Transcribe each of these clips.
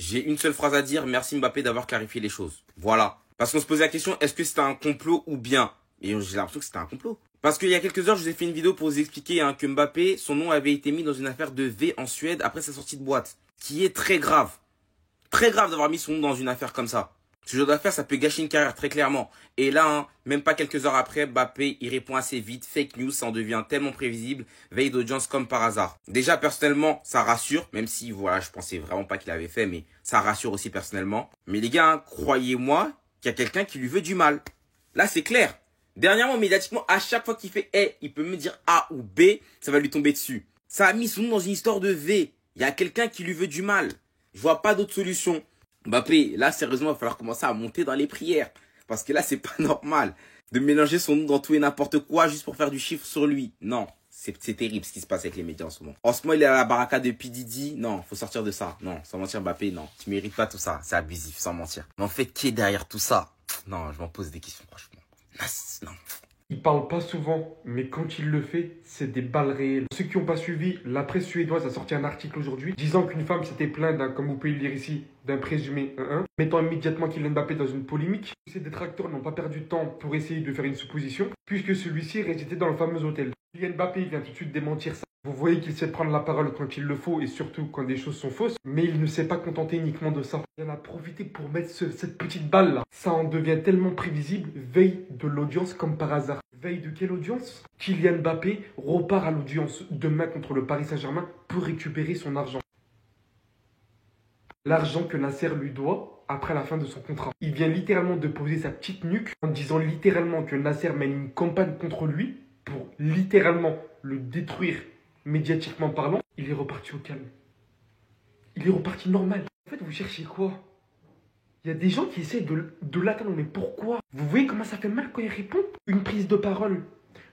J'ai une seule phrase à dire, merci Mbappé d'avoir clarifié les choses. Voilà. Parce qu'on se posait la question, est-ce que c'était un complot ou bien? Et j'ai l'impression que c'était un complot. Parce qu'il y a quelques heures, je vous ai fait une vidéo pour vous expliquer que Mbappé, son nom avait été mis dans une affaire de V en Suède après sa sortie de boîte. Qui est très grave. Très grave d'avoir mis son nom dans une affaire comme ça. Ce genre d'affaire, ça peut gâcher une carrière très clairement. Et là, même pas quelques heures après, Mbappé, il répond assez vite. Fake news, ça en devient tellement prévisible. Veille d'audience comme par hasard. Déjà, personnellement, ça rassure. Même si, voilà, je pensais vraiment pas qu'il avait fait, mais ça rassure aussi personnellement. Mais les gars, croyez-moi qu'il y a quelqu'un qui lui veut du mal. Là, c'est clair. Dernièrement, médiatiquement, à chaque fois qu'il fait « il peut me dire A ou B », ça va lui tomber dessus. Ça a mis son nom dans une histoire de V. Il y a quelqu'un qui lui veut du mal. Je vois pas d'autre solution. Mbappé, là, sérieusement, il va falloir commencer à monter dans les prières. Parce que là, c'est pas normal de mélanger son nom dans tout et n'importe quoi juste pour faire du chiffre sur lui. Non, c'est terrible ce qui se passe avec les médias en ce moment. En ce moment, il est à la baraka de P. Diddy. Non, faut sortir de ça. Non, sans mentir, Mbappé, non. Tu mérites pas tout ça. C'est abusif, sans mentir. Mais en fait, qui est derrière tout ça? Non, je m'en pose des questions, franchement. Non. Il parle pas souvent, mais quand il le fait, c'est des balles réelles. Ceux qui n'ont pas suivi, la presse suédoise a sorti un article aujourd'hui disant qu'une femme s'était plainte, comme vous pouvez le lire ici, d'un présumé 1-1, mettant immédiatement Kylian Mbappé dans une polémique. Ses détracteurs n'ont pas perdu de temps pour essayer de faire une supposition, puisque celui-ci résidait dans le fameux hôtel. Kylian Mbappé vient tout de suite démentir ça. Vous voyez qu'il sait prendre la parole quand il le faut et surtout quand des choses sont fausses, mais il ne s'est pas contenté uniquement de ça. Il en a profité pour mettre cette petite balle là. Ça en devient tellement prévisible, veille de l'audience comme par hasard. Veille de quelle audience? Kylian Mbappé repart à l'audience demain contre le Paris Saint-Germain pour récupérer son argent. L'argent que Nasser lui doit après la fin de son contrat. Il vient littéralement de poser sa petite nuque en disant littéralement que Nasser mène une campagne contre lui pour littéralement le détruire médiatiquement parlant. Il est reparti au calme. Il est reparti normal. En fait, vous cherchez quoi? Il y a des gens qui essaient de l'atteindre, mais pourquoi? Vous voyez comment ça fait mal quand il répond? Une prise de parole,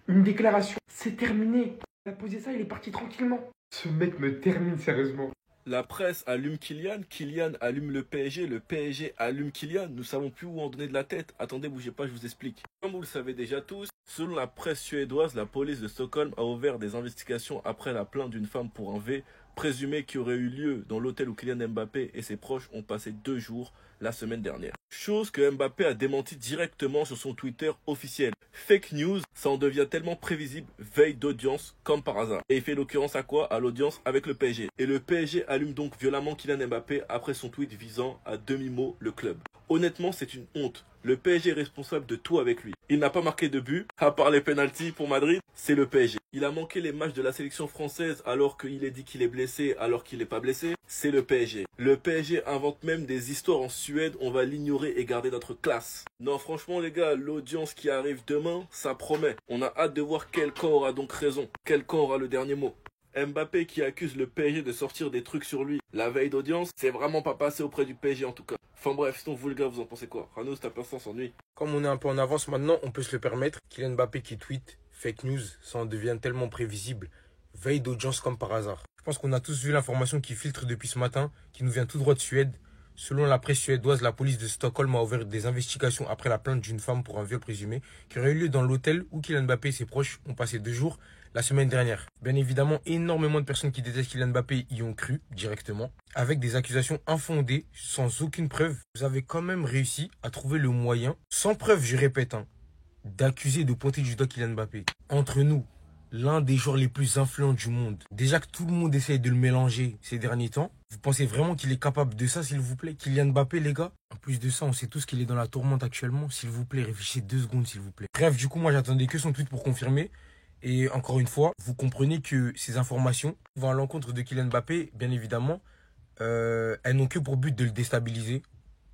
une déclaration, c'est terminé. Il a posé ça, il est parti tranquillement. Ce mec me termine sérieusement. La presse allume Kylian, Kylian allume le PSG allume Kylian. Nous savons plus où en donner de la tête. Attendez, bougez pas, je vous explique. Comme vous le savez déjà tous, selon la presse suédoise, la police de Stockholm a ouvert des investigations après la plainte d'une femme pour un V présumé qui aurait eu lieu dans l'hôtel où Kylian Mbappé et ses proches ont passé 2 jours la semaine dernière. Chose que Mbappé a démenti directement sur son Twitter officiel. Fake news, ça en devient tellement prévisible, veille d'audience comme par hasard. Et il fait l'occurrence à quoi? À l'audience avec le PSG. Et le PSG allume donc violemment Kylian Mbappé après son tweet visant à demi-mot le club. Honnêtement, c'est une honte. Le PSG est responsable de tout avec lui. Il n'a pas marqué de but, à part les pénaltys pour Madrid, c'est le PSG. Il a manqué les matchs de la sélection française alors qu'il est dit qu'il est blessé alors qu'il n'est pas blessé, c'est le PSG. Le PSG invente même des histoires en Suède, on va l'ignorer et garder notre classe. Non, franchement les gars, l'audience qui arrive demain, ça promet. On a hâte de voir quel camp aura donc raison, quel camp aura le dernier mot. Mbappé qui accuse le PSG de sortir des trucs sur lui la veille d'audience, c'est vraiment pas passé auprès du PSG en tout cas. Enfin bref, sinon vous les gars, vous en pensez quoi? Ranos, t'as personne s'ennuie. Comme on est un peu en avance maintenant, on peut se le permettre. Kylian Mbappé qui tweet fake news, ça en devient tellement prévisible. Veille d'audience comme par hasard. Je pense qu'on a tous vu l'information qui filtre depuis ce matin, qui nous vient tout droit de Suède. Selon la presse suédoise, la police de Stockholm a ouvert des investigations après la plainte d'une femme pour un viol présumé qui aurait eu lieu dans l'hôtel où Kylian Mbappé et ses proches ont passé 2 jours la semaine dernière. Bien évidemment, énormément de personnes qui détestent Kylian Mbappé y ont cru directement, avec des accusations infondées, sans aucune preuve. Vous avez quand même réussi à trouver le moyen, sans preuve, je répète, d'accuser, de pointer du doigt Kylian Mbappé. Entre nous, l'un des joueurs les plus influents du monde. Déjà que tout le monde essaye de le mélanger ces derniers temps. Vous pensez vraiment qu'il est capable de ça, s'il vous plaît? Kylian Mbappé, les gars. En plus de ça, on sait tous qu'il est dans la tourmente actuellement. S'il vous plaît, réfléchissez 2 secondes, s'il vous plaît. Bref, du coup, moi, j'attendais que son tweet pour confirmer. Et encore une fois, vous comprenez que ces informations vont à l'encontre de Kylian Mbappé, bien évidemment. Elles n'ont que pour but de le déstabiliser.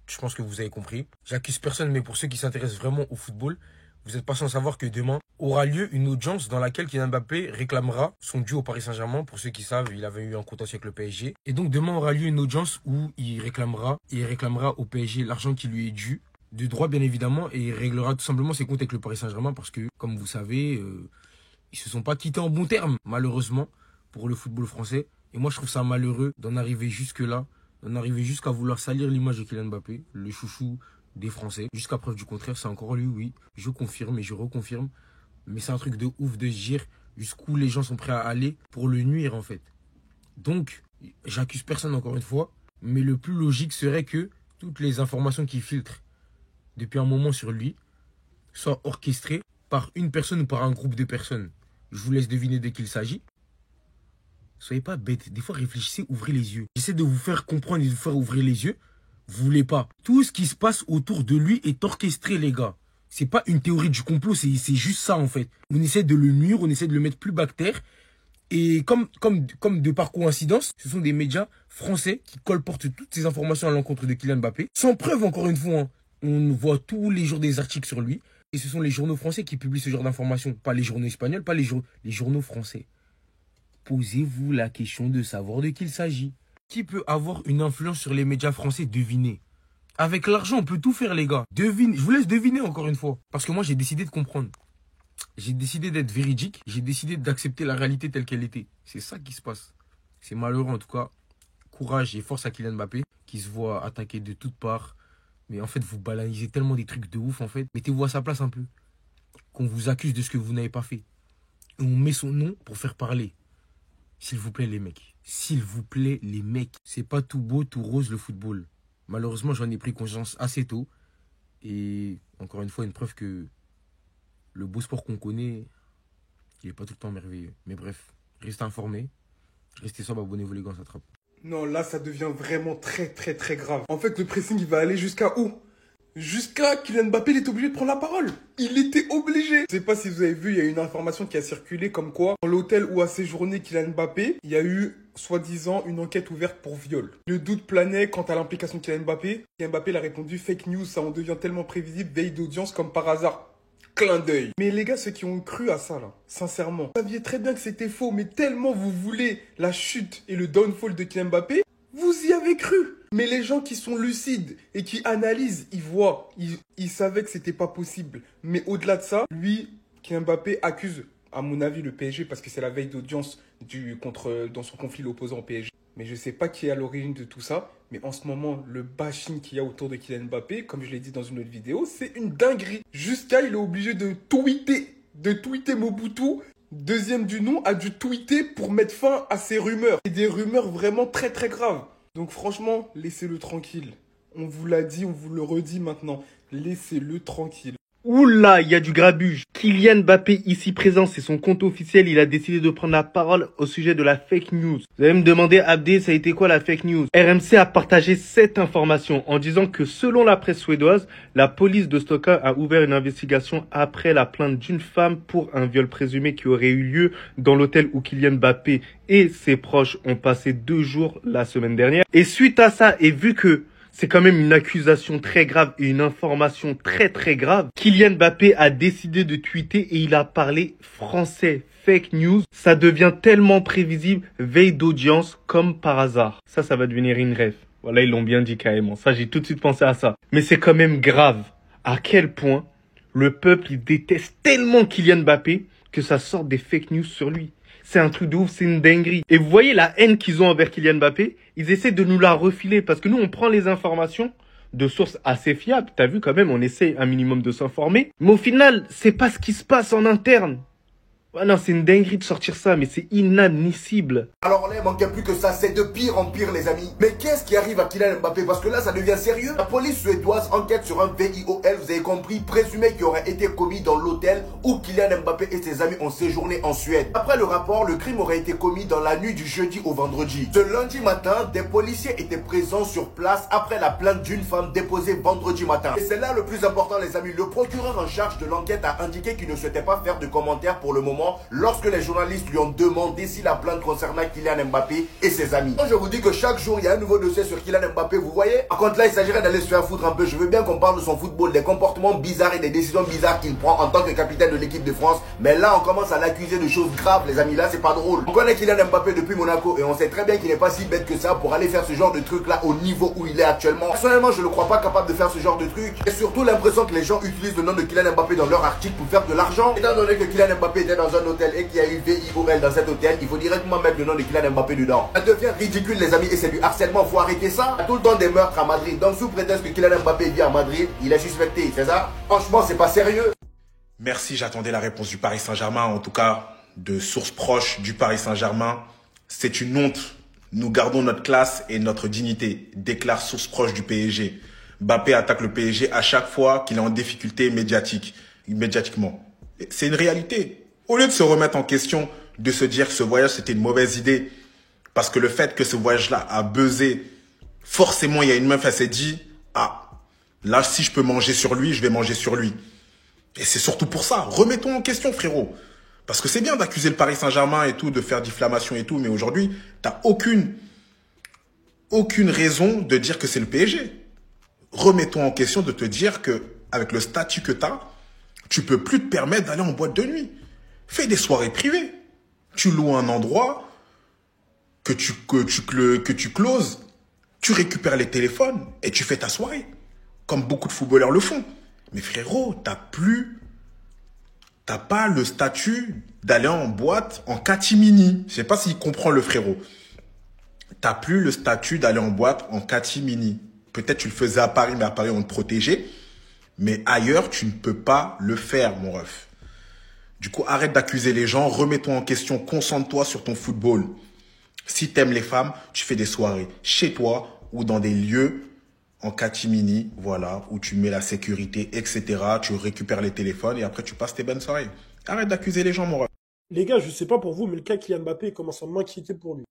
Je pense que vous avez compris. J'accuse personne, mais pour ceux qui s'intéressent vraiment au football, vous n'êtes pas sans savoir que demain aura lieu une audience dans laquelle Kylian Mbappé réclamera son dû au Paris Saint-Germain. Pour ceux qui savent, il avait eu un contentieux avec le PSG. Et donc demain aura lieu une audience où il réclamera au PSG l'argent qui lui est dû, de droit bien évidemment, et il réglera tout simplement ses comptes avec le Paris Saint-Germain parce que, comme vous savez, ils se sont pas quittés en bons termes, malheureusement, pour le football français. Et moi, je trouve ça malheureux d'en arriver jusque-là, d'en arriver jusqu'à vouloir salir l'image de Kylian Mbappé, le chouchou des Français. Jusqu'à preuve du contraire, c'est encore lui, oui. Je confirme et je reconfirme. Mais c'est un truc de ouf de se dire jusqu'où les gens sont prêts à aller pour le nuire, en fait. Donc, j'accuse personne encore une fois. Mais le plus logique serait que toutes les informations qui filtrent depuis un moment sur lui soient orchestrées par une personne ou par un groupe de personnes. Je vous laisse deviner de qui il s'agit. Soyez pas bêtes. Des fois, réfléchissez, ouvrez les yeux. J'essaie de vous faire comprendre et de vous faire ouvrir les yeux. Vous voulez pas. Tout ce qui se passe autour de lui est orchestré, les gars. C'est pas une théorie du complot, c'est juste ça, en fait. On essaie de le nuire, on essaie de le mettre plus bactère. Et comme de par coïncidence, ce sont des médias français qui colportent toutes ces informations à l'encontre de Kylian Mbappé. Sans preuve, encore une fois, hein. On voit tous les jours des articles sur lui. Et ce sont les journaux français qui publient ce genre d'informations. Pas les journaux espagnols, pas les journaux français. Posez-vous la question de savoir de qui il s'agit. Qui peut avoir une influence sur les médias français? Devinez. Avec l'argent, on peut tout faire, les gars. Devine. Je vous laisse deviner encore une fois. Parce que moi, j'ai décidé de comprendre. J'ai décidé d'être véridique. J'ai décidé d'accepter la réalité telle qu'elle était. C'est ça qui se passe. C'est malheureux, en tout cas. Courage et force à Kylian Mbappé, qui se voit attaquer de toutes parts. Mais en fait, vous banalisez tellement des trucs de ouf, en fait. Mettez-vous à sa place un peu. Qu'on vous accuse de ce que vous n'avez pas fait. Et on met son nom pour faire parler. S'il vous plaît, les mecs. S'il vous plaît, les mecs. C'est pas tout beau, tout rose, le football. Malheureusement, j'en ai pris conscience assez tôt. Et encore une fois, une preuve que le beau sport qu'on connaît, il n'est pas tout le temps merveilleux. Mais bref, restez informés. Restez sobre, abonnez-vous les gars, on s'attrape. Non, là, ça devient vraiment très, très, très grave. En fait, le pressing, il va aller jusqu'à où? Jusqu'à Kylian Mbappé, il est obligé de prendre la parole. Il était obligé. Je sais pas si vous avez vu, il y a une information qui a circulé comme quoi, dans l'hôtel où a séjourné Kylian Mbappé, il y a eu, soi-disant, une enquête ouverte pour viol. Le doute planait quant à l'implication de Kylian Mbappé. Kylian Mbappé il a répondu fake news, ça en devient tellement prévisible, veille d'audience comme par hasard. Clin d'œil. Mais les gars, ceux qui ont cru à ça, là, sincèrement, vous saviez très bien que c'était faux, mais tellement vous voulez la chute et le downfall de Kylian Mbappé, vous y avez cru. Mais les gens qui sont lucides et qui analysent, ils voient, ils savaient que c'était pas possible. Mais au-delà de ça, lui, Kylian Mbappé accuse, à mon avis, le PSG parce que c'est la veille d'audience dans son conflit l'opposant au PSG. Mais je sais pas qui est à l'origine de tout ça. Mais en ce moment, le bashing qu'il y a autour de Kylian Mbappé, comme je l'ai dit dans une autre vidéo, c'est une dinguerie. Jusqu'à, il est obligé de tweeter Mobutu. Deuxième du nom, a dû tweeter pour mettre fin à ces rumeurs. Et des rumeurs vraiment très très graves. Donc franchement, laissez-le tranquille. On vous l'a dit, on vous le redit maintenant. Laissez-le tranquille. Oula, il y a du grabuge. Kylian Mbappé, ici présent, c'est son compte officiel. Il a décidé de prendre la parole au sujet de la fake news. Vous allez me demander, Abdé, ça a été quoi la fake news? RMC a partagé cette information en disant que selon la presse suédoise, la police de Stockholm a ouvert une investigation après la plainte d'une femme pour un viol présumé qui aurait eu lieu dans l'hôtel où Kylian Mbappé et ses proches ont passé 2 jours la semaine dernière. Et suite à ça, et vu que c'est quand même une accusation très grave et une information très très grave, Kylian Mbappé a décidé de tweeter et il a parlé français. Fake news, ça devient tellement prévisible, veille d'audience comme par hasard. Ça va devenir une rêve. Voilà, ils l'ont bien dit carrément. Ça, j'ai tout de suite pensé à ça. Mais c'est quand même grave à quel point le peuple, il déteste tellement Kylian Mbappé que ça sort des fake news sur lui. C'est un truc de ouf, c'est une dinguerie. Et vous voyez la haine qu'ils ont envers Kylian Mbappé, ils essaient de nous la refiler parce que nous, on prend les informations de sources assez fiables. T'as vu quand même, on essaie un minimum de s'informer. Mais au final, c'est pas ce qui se passe en interne. Ah non, c'est une dinguerie de sortir ça, mais c'est inadmissible. Alors là, il manquait plus que ça, c'est de pire en pire, les amis. Mais qu'est-ce qui arrive à Kylian Mbappé? Parce que là, ça devient sérieux. La police suédoise enquête sur un VIOL, vous avez compris, présumé qui aurait été commis dans l'hôtel où Kylian Mbappé et ses amis ont séjourné en Suède. Après le rapport, le crime aurait été commis dans la nuit du jeudi au vendredi. Ce lundi matin, des policiers étaient présents sur place après la plainte d'une femme déposée vendredi matin. Et c'est là le plus important, les amis. Le procureur en charge de l'enquête a indiqué qu'il ne souhaitait pas faire de commentaires pour le moment lorsque les journalistes lui ont demandé si la plainte concernait Kylian Mbappé et ses amis. Je vous dis que chaque jour, il y a un nouveau dossier sur Kylian Mbappé, vous voyez. Par contre, là, il s'agirait d'aller se faire foutre un peu. Je veux bien qu'on parle de son football, des comportements bizarres et des décisions bizarres qu'il prend en tant que capitaine de l'équipe de France. Mais là, on commence à l'accuser de choses graves, les amis. Là, c'est pas drôle. On connaît Kylian Mbappé depuis Monaco et on sait très bien qu'il n'est pas si bête que ça pour aller faire ce genre de truc-là au niveau où il est actuellement. Personnellement, je ne le crois pas capable de faire ce genre de truc. Et surtout l'impression que les gens utilisent le nom de Kylian Mbappé dans leur article pour faire de l'argent. Étant donné que Kylian Mbappé était dans un hôtel et qu'il y a eu VIOL dans cet hôtel, il faut directement mettre le nom de Kylian Mbappé dedans. Ça devient ridicule, les amis, et c'est du harcèlement. Faut arrêter ça. Il y a tout le temps des meurtres à Madrid. Donc sous prétexte que Kylian Mbappé vit à Madrid, il est suspecté, c'est ça? Franchement, c'est pas sérieux. Merci, j'attendais la réponse du Paris Saint-Germain, en tout cas de sources proches du Paris Saint-Germain. C'est une honte. Nous gardons notre classe et notre dignité, déclare source proche du PSG. Mbappé attaque le PSG à chaque fois qu'il est en difficulté médiatiquement. C'est une réalité. Au lieu de se remettre en question, de se dire que ce voyage c'était une mauvaise idée, parce que le fait que ce voyage-là a buzzé, forcément il y a une meuf, elle s'est dit, ah, là si je peux manger sur lui, je vais manger sur lui. Et c'est surtout pour ça, remettons en question frérot. Parce que c'est bien d'accuser le Paris Saint-Germain et tout, de faire diffamation et tout, mais aujourd'hui, t'as aucune raison de dire que c'est le PSG. Remettons en question de te dire que, avec le statut que t'as, tu peux plus te permettre d'aller en boîte de nuit. Fais des soirées privées. Tu loues un endroit que tu closes, tu récupères les téléphones et tu fais ta soirée. Comme beaucoup de footballeurs le font. Mais frérot, t'as pas le statut d'aller en boîte en catimini. Je sais pas s'il comprend le frérot. T'as plus le statut d'aller en boîte en catimini. Peut-être tu le faisais à Paris, mais à Paris on te protégeait. Mais ailleurs, tu ne peux pas le faire, mon ref. Du coup, arrête d'accuser les gens, remets-toi en question, concentre-toi sur ton football. Si t'aimes les femmes, tu fais des soirées chez toi ou dans des lieux en catimini, voilà, où tu mets la sécurité, etc. Tu récupères les téléphones et après tu passes tes bonnes soirées. Arrête d'accuser les gens, mon ref. Les gars, je sais pas pour vous, mais le cas Kylian Mbappé commence à m'inquiéter pour lui.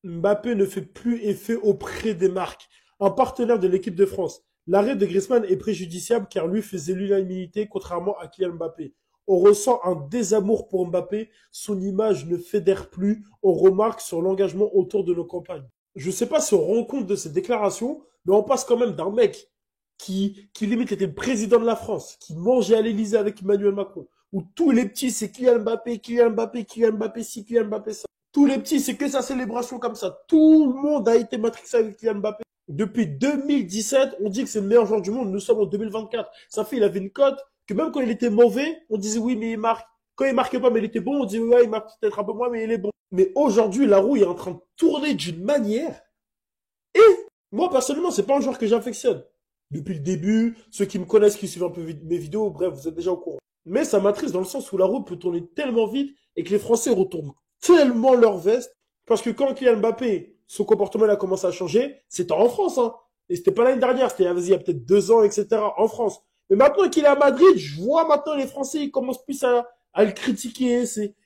Mbappé ne fait plus effet auprès des marques. Un partenaire de l'équipe de France. L'arrêt de Griezmann est préjudiciable car lui faisait l'unanimité contrairement à Kylian Mbappé. On ressent un désamour pour Mbappé, son image ne fédère plus, on remarque sur l'engagement autour de nos campagnes. Je sais pas si on rend compte de ces déclarations, mais on passe quand même d'un mec qui limite était le président de la France, qui mangeait à l'Élysée avec Emmanuel Macron, où tous les petits c'est Kylian Mbappé, Kylian Mbappé, Kylian Mbappé ci, Kylian Mbappé ça. Tous les petits c'est que sa célébration comme ça. Tout le monde a été matrixé avec Kylian Mbappé. Depuis 2017, on dit que c'est le meilleur joueur du monde. Nous sommes en 2024. Ça fait, il avait une cote que même quand il était mauvais, on disait oui, mais il marque. Quand il marquait pas, mais il était bon, on disait ouais, il marque peut-être un peu moins, mais il est bon. Mais aujourd'hui, la roue est en train de tourner d'une manière. Et moi, personnellement, c'est pas un joueur que j'affectionne. Depuis le début, ceux qui me connaissent, qui suivent un peu mes vidéos, bref, vous êtes déjà au courant. Mais ça m'attriste dans le sens où la roue peut tourner tellement vite et que les Français retournent tellement leur veste. Parce que quand Kylian Mbappé, son comportement a commencé à changer, c'était en France, hein. Et c'était pas l'année dernière, c'était il y a peut-être 2 ans, etc. en France. Mais maintenant qu'il est à Madrid, je vois maintenant les Français, ils commencent plus à le critiquer.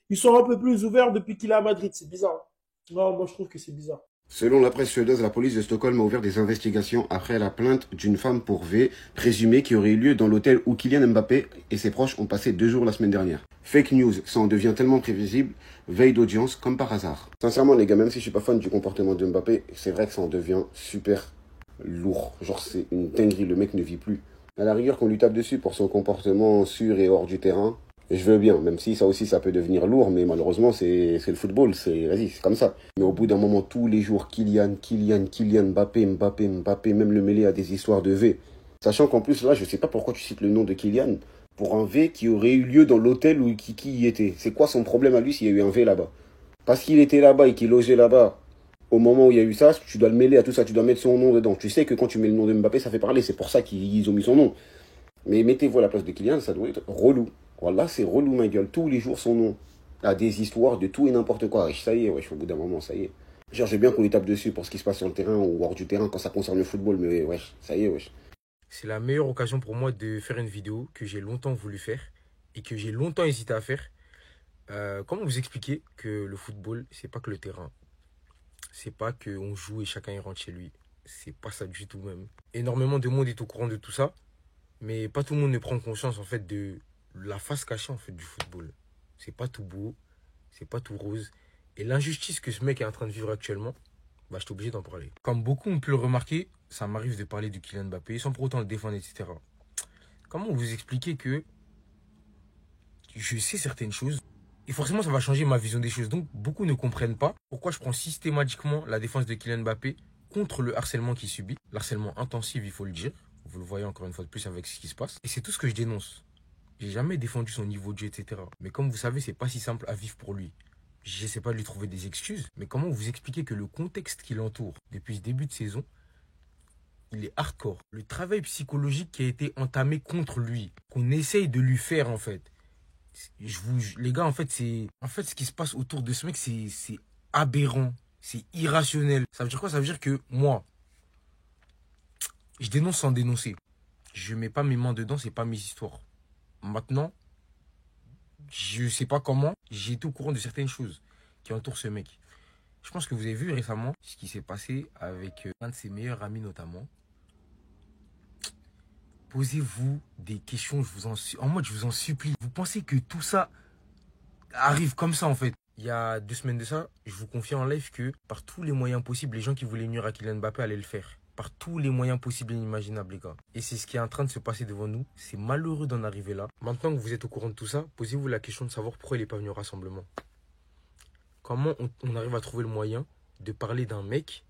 Ils sont un peu plus ouverts depuis qu'il est à Madrid. C'est bizarre. Non, moi je trouve que c'est bizarre. Selon la presse suédoise, la police de Stockholm a ouvert des investigations après la plainte d'une femme pour V présumée qui aurait eu lieu dans l'hôtel où Kylian Mbappé et ses proches ont passé 2 jours la semaine dernière. Fake news, ça en devient tellement prévisible, veille d'audience comme par hasard. Sincèrement les gars, même si je suis pas fan du comportement de Mbappé, c'est vrai que ça en devient super lourd. Genre c'est une dinguerie, le mec ne vit plus. À la rigueur qu'on lui tape dessus pour son comportement sûr et hors du terrain, je veux bien, même si ça aussi ça peut devenir lourd, mais malheureusement c'est le football, vas-y, c'est comme ça. Mais au bout d'un moment, tous les jours, Kylian, Mbappé, même le mêlé à des histoires de V. Sachant qu'en plus là, je sais pas pourquoi tu cites le nom de Kylian pour un V qui aurait eu lieu dans l'hôtel où qui y était. C'est quoi son problème à lui s'il y a eu un V là-bas? Parce qu'il était là-bas et qu'il logeait là-bas, au moment où il y a eu ça, tu dois le mêler à tout ça, tu dois mettre son nom dedans. Tu sais que quand tu mets le nom de Mbappé, ça fait parler, c'est pour ça qu'ils ont mis son nom. Mais mettez-vous à la place de Kylian, ça doit être relou. Voilà, c'est relou ma gueule, tous les jours son nom. À des histoires de tout et n'importe quoi. Ça y est, wesh, au bout d'un moment, ça y est. Genre, j'ai bien qu'on lui tape dessus pour ce qui se passe sur le terrain ou hors du terrain quand ça concerne le football, mais wesh, ça y est, wesh. C'est la meilleure occasion pour moi de faire une vidéo que j'ai longtemps voulu faire et que j'ai longtemps hésité à faire. Comment vous expliquer que le football, c'est pas que le terrain. C'est pas qu'on joue et chacun y rentre chez lui. C'est pas ça du tout même. Énormément de monde est au courant de tout ça, mais pas tout le monde ne prend conscience en fait de la face cachée en fait du football. C'est pas tout beau, c'est pas tout rose. Et l'injustice que ce mec est en train de vivre actuellement, bah, je suis obligé d'en parler. Comme beaucoup ont pu le remarquer, ça m'arrive de parler de Kylian Mbappé sans pour autant le défendre, etc. Comment vous expliquer que je sais certaines choses et forcément ça va changer ma vision des choses. Donc beaucoup ne comprennent pas pourquoi je prends systématiquement la défense de Kylian Mbappé contre le harcèlement qu'il subit. L'harcèlement intensif, il faut le dire. Vous le voyez encore une fois de plus avec ce qui se passe. Et c'est tout ce que je dénonce. J'ai jamais défendu son niveau de jeu, etc. Mais comme vous savez, c'est pas si simple à vivre pour lui. J'essaie pas de lui trouver des excuses, mais comment vous expliquer que le contexte qui l'entoure depuis ce début de saison, il est hardcore. Le travail psychologique qui a été entamé contre lui, qu'on essaye de lui faire en fait. Les gars, en fait, ce qui se passe autour de ce mec, c'est aberrant. C'est irrationnel. Ça veut dire quoi? Ça veut dire que moi, je dénonce sans dénoncer. Je mets pas mes mains dedans, c'est pas mes histoires. Maintenant, je sais pas comment, j'ai été au courant de certaines choses qui entourent ce mec. Je pense que vous avez vu récemment ce qui s'est passé avec un de ses meilleurs amis notamment. Posez-vous des questions, en mode je vous en supplie. Vous pensez que tout ça arrive comme ça en fait? Il y a 2 semaines de ça, je vous confie en live que par tous les moyens possibles, les gens qui voulaient nuire à Kylian Mbappé allaient le faire. Par tous les moyens possibles et inimaginables, les gars. Et c'est ce qui est en train de se passer devant nous. C'est malheureux d'en arriver là. Maintenant que vous êtes au courant de tout ça, posez-vous la question de savoir pourquoi il n'est pas venu au rassemblement. Comment on arrive à trouver le moyen de parler d'un mec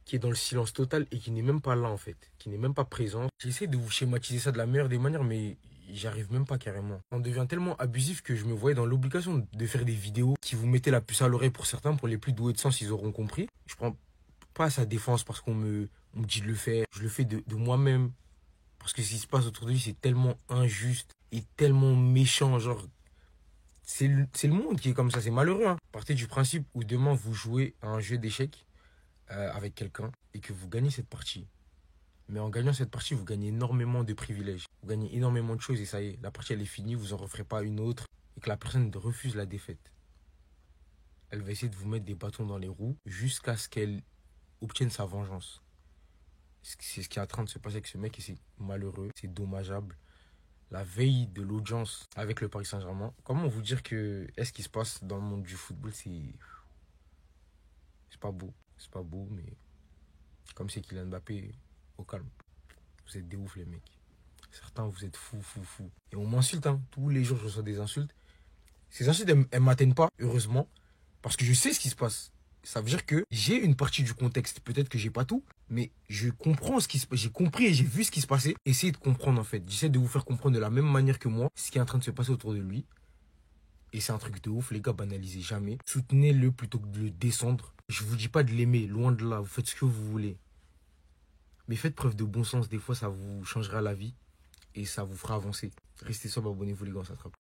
qui est dans le silence total et qui n'est même pas là en fait, qui n'est même pas présent. J'essaie de vous schématiser ça de la meilleure des manières, mais j'arrive même pas carrément. On devient tellement abusif que je me voyais dans l'obligation de faire des vidéos qui vous mettaient la puce à l'oreille pour certains, pour les plus doués de sens, ils auront compris. Je prends pas sa défense parce qu'on me dit de le faire. Je le fais de moi-même. Parce que ce qui se passe autour de lui, c'est tellement injuste et tellement méchant. Genre, c'est le monde qui est comme ça, c'est malheureux. Hein. Partez du principe où demain vous jouez à un jeu d'échecs avec quelqu'un et que vous gagnez cette partie. Mais en gagnant cette partie, vous gagnez énormément de privilèges. Vous gagnez énormément de choses et ça y est, la partie elle est finie, vous en referez pas une autre. Et que la personne refuse la défaite. Elle va essayer de vous mettre des bâtons dans les roues jusqu'à ce qu'elle obtienne sa vengeance. C'est ce qui est en train de se passer avec ce mec et c'est malheureux, c'est dommageable. La veille de l'audience avec le Paris Saint-Germain, comment vous dire que ce qui se passe dans le monde du football, c'est pas beau. C'est pas beau, mais comme c'est Kylian Mbappé, au calme. Vous êtes des ouf les mecs. Certains, vous êtes fous. Et on m'insulte, hein. Tous les jours, je reçois des insultes. Ces insultes, elles ne m'atteignent pas, heureusement, parce que je sais ce qui se passe. Ça veut dire que j'ai une partie du contexte. Peut-être que j'ai pas tout, mais je comprends ce qui se passe. J'ai compris et j'ai vu ce qui se passait. Essayez de comprendre en fait. J'essaie de vous faire comprendre de la même manière que moi ce qui est en train de se passer autour de lui. Et c'est un truc de ouf, les gars, banalisez jamais. Soutenez-le plutôt que de le descendre. Je vous dis pas de l'aimer, loin de là. Vous faites ce que vous voulez. Mais faites preuve de bon sens. Des fois, ça vous changera la vie et ça vous fera avancer. Restez sobre, abonnez-vous les gars, on s'attrape.